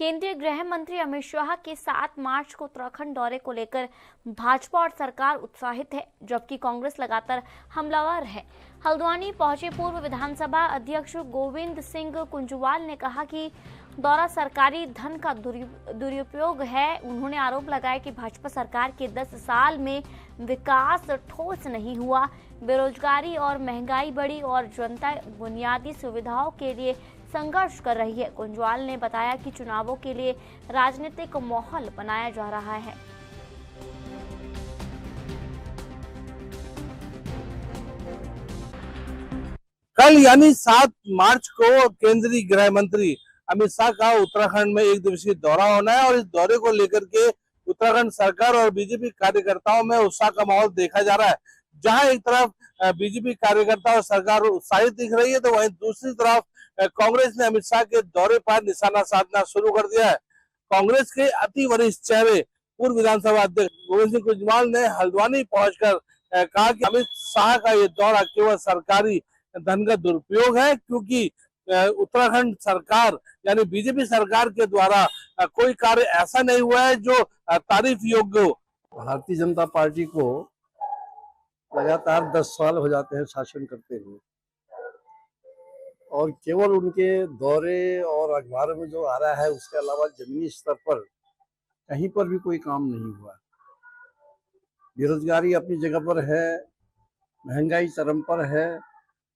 केंद्रीय गृह मंत्री अमित शाह के 7 मार्च को उत्तराखंड दौरे को लेकर भाजपा और सरकार उत्साहित है, जबकि कांग्रेस लगातार हमलावर है। हल्द्वानी पहुंचे पूर्व विधानसभा अध्यक्ष गोविंद सिंह कुंजवाल ने कहा कि दौरा सरकारी धन का दुरुपयोग है। उन्होंने आरोप लगाया कि भाजपा सरकार के 10 साल में विकास ठोस नहीं हुआ, बेरोजगारी और महंगाई बढ़ी और जनता बुनियादी सुविधाओं के लिए संघर्ष कर रही है। कुंजवाल ने बताया कि चुनावों के लिए राजनीतिक माहौल बनाया जा रहा है। कल यानी 7 मार्च को केंद्रीय गृह मंत्री अमित शाह का उत्तराखंड में एक दिवसीय दौरा होना है और इस दौरे को लेकर के उत्तराखंड सरकार और बीजेपी कार्यकर्ताओं में उत्साह का माहौल देखा जा रहा है। जहां एक तरफ बीजेपी कार्यकर्ता और सरकार उत्साहित दिख रही है, तो वहीं दूसरी तरफ कांग्रेस ने अमित शाह के दौरे पर निशाना साधना शुरू कर दिया है। कांग्रेस के अति वरिष्ठ चेहरे पूर्व विधानसभा अध्यक्ष गोविंद सिंह कुंजवाल ने हल्द्वानी पहुंचकर कहा कि अमित शाह का ये दौरा केवल सरकारी धन का दुरुपयोग है, क्योंकि उत्तराखंड सरकार यानी बीजेपी सरकार के द्वारा कोई कार्य ऐसा नहीं हुआ है जो तारीफ योग्य हो। भारतीय जनता पार्टी को लगातार 10 साल हो जाते हैं शासन करते हुए, और केवल उनके दौरे और अखबारों में जो आ रहा है उसके अलावा जमीनी स्तर पर कहीं पर भी कोई काम नहीं हुआ। बेरोजगारी अपनी जगह पर है, महंगाई चरम पर है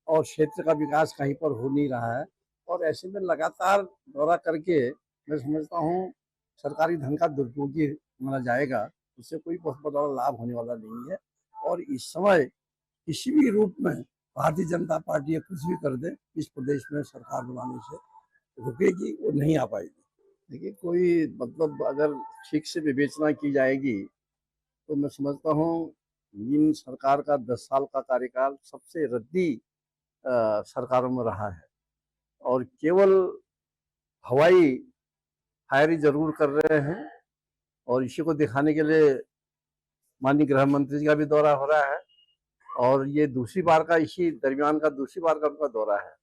और क्षेत्र का विकास कहीं पर हो नहीं रहा है। और ऐसे में लगातार दौरा करके मैं समझता हूँ सरकारी धन का दुरुपयोग ही माना जाएगा, उससे कोई बहुत बड़ा लाभ होने वाला नहीं है। और इस समय किसी भी रूप में भारतीय जनता पार्टी कुछ भी कर दे, इस प्रदेश में सरकार बनाने से रुकेगी, वो नहीं आ पाएगी। देखिए, कोई मतलब अगर ठीक से विवेचना की जाएगी तो मैं समझता हूँ इन सरकार का 10 साल का कार्यकाल सबसे रद्दी सरकारों में रहा है, और केवल हवाई फायरिंग जरूर कर रहे हैं। और इसी को दिखाने के लिए माननीय गृह मंत्री जी का भी दौरा हो रहा है, और ये दूसरी बार का इसी दरमियान का दूसरी बार का उनका दौरा है।